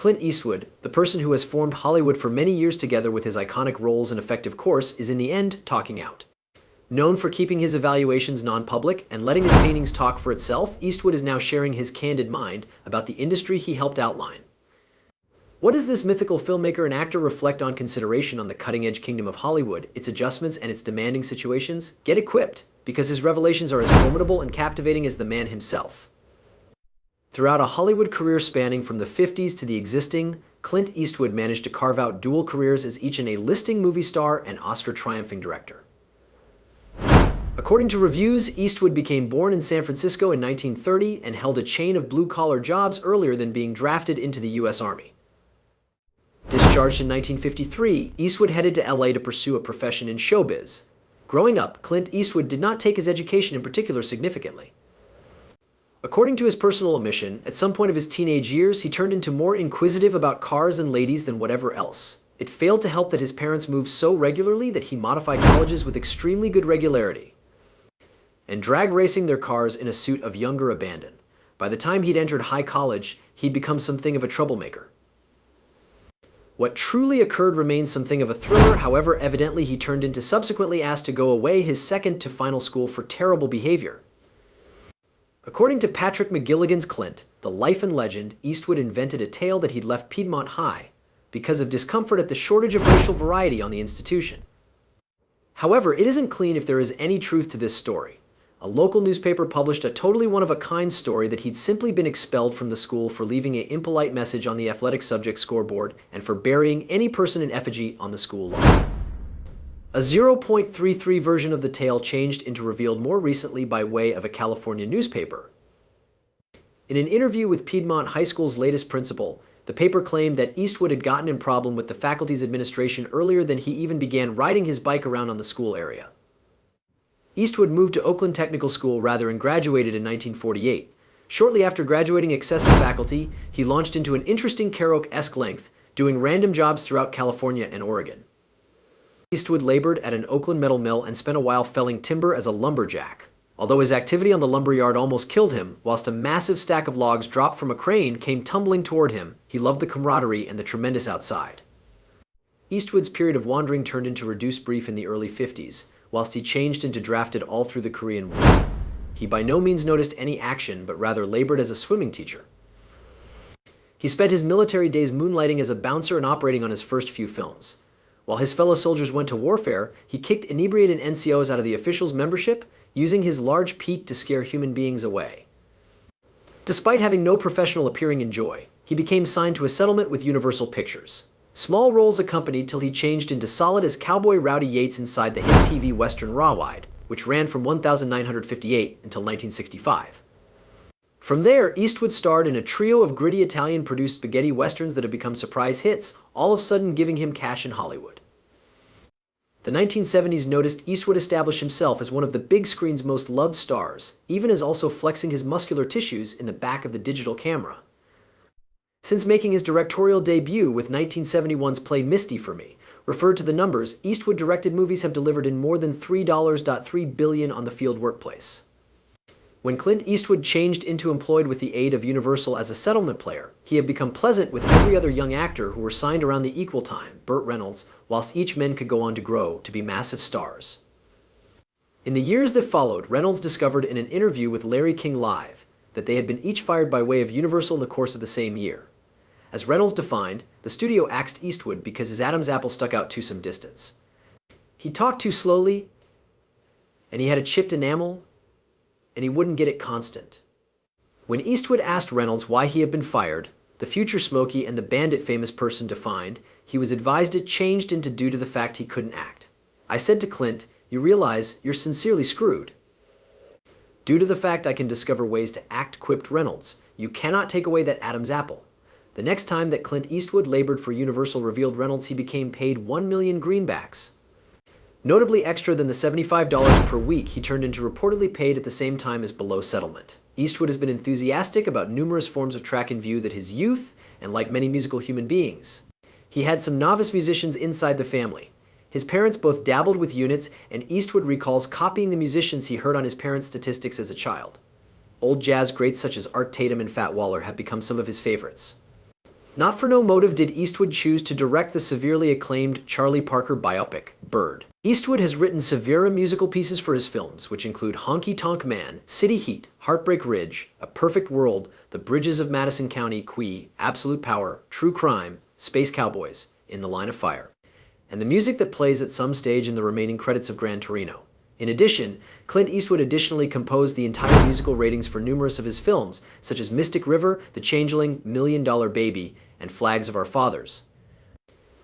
Clint Eastwood, the person who has formed Hollywood for many years together with his iconic roles and effective course, is in the end talking out. Known for keeping his evaluations non-public and letting his paintings talk for itself, Eastwood is now sharing his candid mind about the industry he helped outline. What does this mythical filmmaker and actor reflect on consideration on the cutting-edge kingdom of Hollywood, its adjustments and its demanding situations? Get equipped, because his revelations are as formidable and captivating as the man himself. Throughout a Hollywood career spanning from the 50s to the existing, Clint Eastwood managed to carve out dual careers as each an A-listing movie star and Oscar-triumphing director. According to reviews, Eastwood became born in San Francisco in 1930 and held a chain of blue-collar jobs earlier than being drafted into the U.S. Army. Discharged in 1953, Eastwood headed to LA to pursue a profession in showbiz. Growing up, Clint Eastwood did not take his education in particular significantly. According to his personal admission, at some point of his teenage years, he turned into more inquisitive about cars and ladies than whatever else. It failed to help that his parents moved so regularly that he modified colleges with extremely good regularity and drag racing their cars in a suit of younger abandon. By the time he'd entered high college, he'd become something of a troublemaker. What truly occurred remains something of a thriller, however, evidently he turned into subsequently asked to go away his second to final school for terrible behavior. According to Patrick McGilligan's Clint, the life and legend, Eastwood invented a tale that he'd left Piedmont High because of discomfort at the shortage of racial variety on the institution. However, it isn't clear if there is any truth to this story. A local newspaper published a totally one-of-a-kind story that he'd simply been expelled from the school for leaving an impolite message on the athletic subject scoreboard and for burying any person in effigy on the school lawn. A 0.33 version of the tale changed into revealed more recently by way of a California newspaper. In an interview with Piedmont High School's latest principal, the paper claimed that Eastwood had gotten in problem with the faculty's administration earlier than he even began riding his bike around on the school area. Eastwood moved to Oakland Technical School rather and graduated in 1948. Shortly after graduating excessive faculty, he launched into an interesting Kerouac-esque length, doing random jobs throughout California and Oregon. Eastwood labored at an Oakland metal mill and spent a while felling timber as a lumberjack. Although his activity on the lumberyard almost killed him, whilst a massive stack of logs dropped from a crane came tumbling toward him, he loved the camaraderie and the tremendous outside. Eastwood's period of wandering turned into reduced brief in the early 50s, whilst he changed into drafted all through the Korean War. He by no means noticed any action, but rather labored as a swimming teacher. He spent his military days moonlighting as a bouncer and operating on his first few films. While his fellow soldiers went to warfare, he kicked inebriated NCOs out of the officials' membership, using his large peak to scare human beings away. Despite having no professional appearing in Joy, he became signed to a settlement with Universal Pictures. Small roles accompanied till he changed into solid as Cowboy Rowdy Yates inside the hit TV Western Rawhide, which ran from 1958 until 1965. From there, Eastwood starred in a trio of gritty Italian-produced spaghetti westerns that have become surprise hits, all of a sudden giving him cash in Hollywood. The 1970s noticed Eastwood establish himself as one of the big screen's most loved stars, even as also flexing his muscular tissues in the back of the digital camera. Since making his directorial debut with 1971's play Misty for Me, referred to the numbers, Eastwood directed movies have delivered in more than $3.3 billion on the field workplace. When Clint Eastwood changed into employed with the aid of Universal as a settlement player, he had become pleasant with every other young actor who were signed around the equal time, Burt Reynolds, whilst each men could go on to grow to be massive stars. In the years that followed, Reynolds discovered in an interview with Larry King Live that they had been each fired by way of Universal in the course of the same year. As Reynolds defined, the studio axed Eastwood because his Adam's apple stuck out to some distance. He talked too slowly, and he had a chipped enamel, and he wouldn't get it constant. When Eastwood asked Reynolds why he had been fired, the future Smokey and the Bandit famous person defined, he was advised it changed into due to the fact he couldn't act. I said to Clint, "You realize you're sincerely screwed." "Due to the fact I can discover ways to act," quipped Reynolds. "You cannot take away that Adam's apple." The next time that Clint Eastwood labored for Universal, revealed Reynolds, he became paid 1 million greenbacks. Notably extra than the $75 per week he turned into reportedly paid at the same time as below settlement. Eastwood has been enthusiastic about numerous forms of track and view that his youth, and like many musical human beings, he had some novice musicians inside the family. His parents both dabbled with units, and Eastwood recalls copying the musicians he heard on his parents' statistics as a child. Old jazz greats such as Art Tatum and Fat Waller have become some of his favorites. Not for no motive did Eastwood choose to direct the severely acclaimed Charlie Parker biopic, Bird. Eastwood has written severe musical pieces for his films, which include Honky Tonk Man, City Heat, Heartbreak Ridge, A Perfect World, The Bridges of Madison County, Qui, Absolute Power, True Crime, Space Cowboys, In the Line of Fire, and the music that plays at some stage in the remaining credits of Gran Torino. In addition, Clint Eastwood additionally composed the entire musical ratings for numerous of his films, such as Mystic River, The Changeling, $1 Million Baby, and Flags of Our Fathers.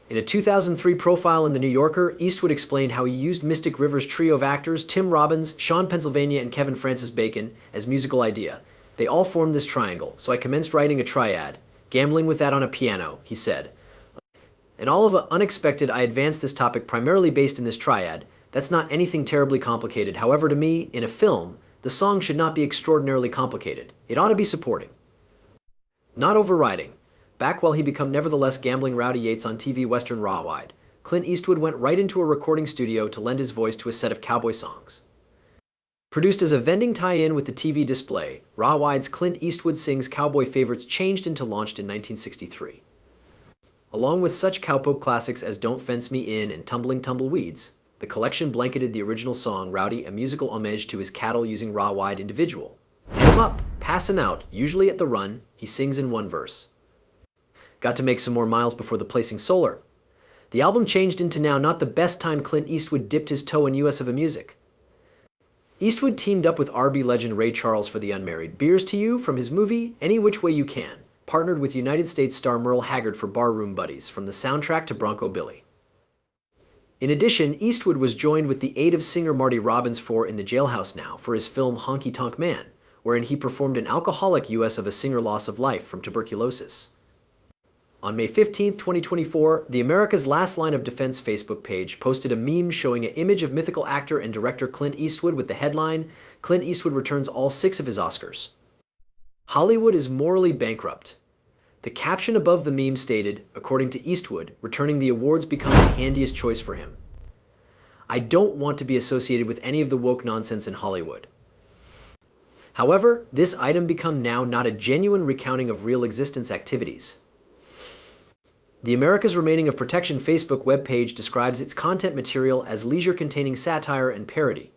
In a 2003 profile in The New Yorker, Eastwood explained how he used Mystic River's trio of actors, Tim Robbins, Sean Pennsylvania, and Kevin Francis Bacon, as musical idea. They all formed this triangle, so I commenced writing a triad. Gambling with that on a piano, he said. And all of the unexpected, I advanced this topic primarily based in this triad. That's not anything terribly complicated. However, to me, in a film, the song should not be extraordinarily complicated. It ought to be supporting, not overriding. Back while he became nevertheless gambling Rowdy Yates on TV Western Rawhide, Clint Eastwood went right into a recording studio to lend his voice to a set of cowboy songs. Produced as a vending tie-in with the TV display, Rawhide's Clint Eastwood Sings Cowboy Favorites changed into launched in 1963. Along with such cowpoke classics as Don't Fence Me In and Tumbling Tumbleweeds, the collection blanketed the original song Rowdy, a musical homage to his cattle-using Rawhide individual. Head him up, passin' out, usually at the run, he sings in one verse. Got to make some more miles before the placing solar. The album changed into now not the best time Clint Eastwood dipped his toe in US of A music. Eastwood teamed up with R&B legend Ray Charles for The Unmarried. Beers to You from his movie Any Which Way You Can, partnered with United States star Merle Haggard for Barroom Buddies from the soundtrack to Bronco Billy. In addition, Eastwood was joined with the aid of singer Marty Robbins for In the Jailhouse Now for his film Honky Tonk Man, wherein he performed an alcoholic US of A singer loss of life from tuberculosis. On May 15, 2024, the America's Last Line of Defense Facebook page posted a meme showing an image of mythical actor and director Clint Eastwood with the headline, Clint Eastwood returns all 6 of his Oscars. Hollywood is morally bankrupt. The caption above the meme stated, according to Eastwood, returning the awards becomes the handiest choice for him. I don't want to be associated with any of the woke nonsense in Hollywood. However, this item become now not a genuine recounting of real existence activities. The America's Remaining of Protection Facebook webpage describes its content material as leisure-containing satire and parody.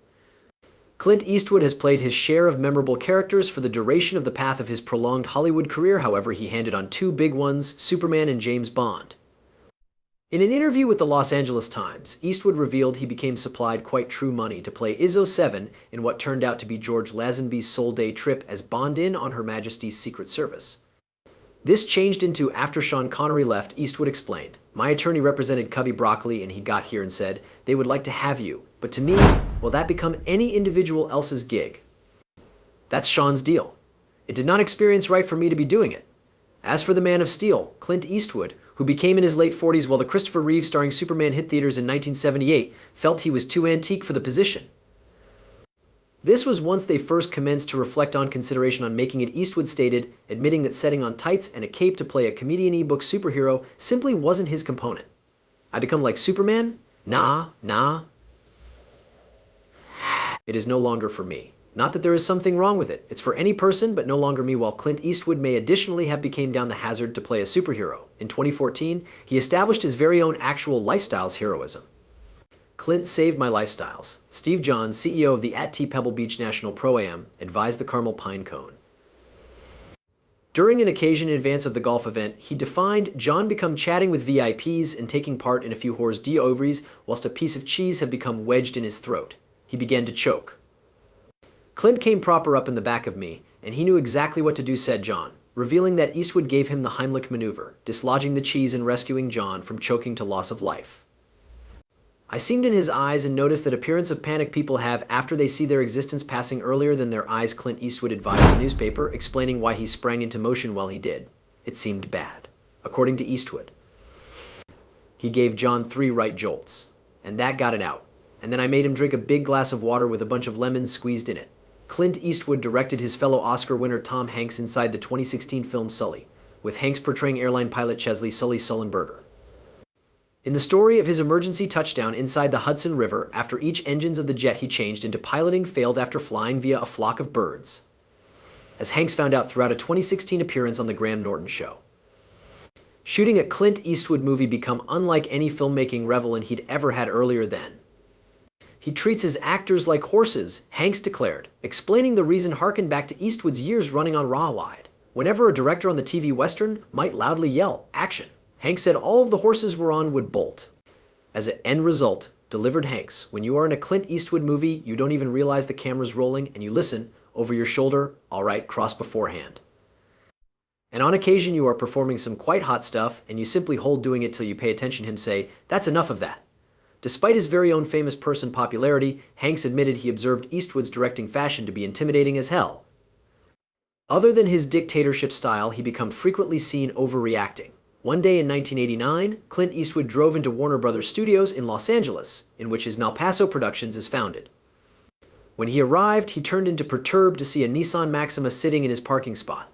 Clint Eastwood has played his share of memorable characters for the duration of the path of his prolonged Hollywood career. However, he handed on 2 big ones, Superman and James Bond. In an interview with the Los Angeles Times, Eastwood revealed he became supplied quite true money to play Izzo 7 in what turned out to be George Lazenby's Soul Day trip as Bond-in on Her Majesty's Secret Service. This changed into after Sean Connery left, Eastwood explained, my attorney represented Cubby Broccoli and he got here and said, they would like to have you. But to me, will that become any individual else's gig? That's Sean's deal. It did not experience right for me to be doing it. As for the Man of Steel, Clint Eastwood, who became in his late 40s while the Christopher Reeve starring Superman hit theaters in 1978, felt he was too antique for the position. This was once they first commenced to reflect on consideration on making it. Eastwood stated, admitting that setting on tights and a cape to play a comedian ebook superhero simply wasn't his component. I become like Superman? Nah. It is no longer for me. Not that there is something wrong with it. It's for any person, but no longer me. While Clint Eastwood may additionally have become down the hazard to play a superhero. In 2014, he established his very own actual lifestyles heroism. Clint saved my lifestyles. Steve Johns, CEO of the @T Pebble Beach National Pro-Am, advised the Carmel Pine Cone. During an occasion in advance of the golf event, he defined John become chatting with VIPs and taking part in a few hors d'oeuvres whilst a piece of cheese had become wedged in his throat. He began to choke. Clint came proper up in the back of me, and he knew exactly what to do, said John, revealing that Eastwood gave him the Heimlich maneuver, dislodging the cheese and rescuing John from choking to loss of life. I seemed in his eyes and noticed that appearance of panic people have after they see their existence passing earlier than their eyes. Clint Eastwood advised the newspaper, explaining why he sprang into motion while he did. It seemed bad. According to Eastwood, he gave John 3 right jolts, and that got it out. And then I made him drink a big glass of water with a bunch of lemons squeezed in it. Clint Eastwood directed his fellow Oscar winner Tom Hanks inside the 2016 film Sully, with Hanks portraying airline pilot Chesley Sully Sullenberger. In the story of his emergency touchdown inside the Hudson River, after each engines of the jet he changed into piloting failed after flying via a flock of birds, as Hanks found out throughout a 2016 appearance on The Graham Norton Show. shooting a Clint Eastwood movie become unlike any filmmaking revel he'd ever had earlier then. He treats his actors like horses, Hanks declared, explaining the reason harkened back to Eastwood's years running on Rawhide. Whenever a director on the TV Western might loudly yell, "Action," Hanks said all of the horses were on would bolt. As an end result, delivered Hanks, when you are in a Clint Eastwood movie, you don't even realize the camera's rolling and you listen, over your shoulder, "All right, cross beforehand." And on occasion you are performing some quite hot stuff and you simply hold doing it till you pay attention him say, "That's enough of that." Despite his very own famous person popularity, Hanks admitted he observed Eastwood's directing fashion to be intimidating as hell. Other than his dictatorship style, he became frequently seen overreacting. One day in 1989, Clint Eastwood drove into Warner Brothers Studios in Los Angeles, in which his Malpaso Productions is founded. When he arrived, he turned into perturbed to see a Nissan Maxima sitting in his parking spot.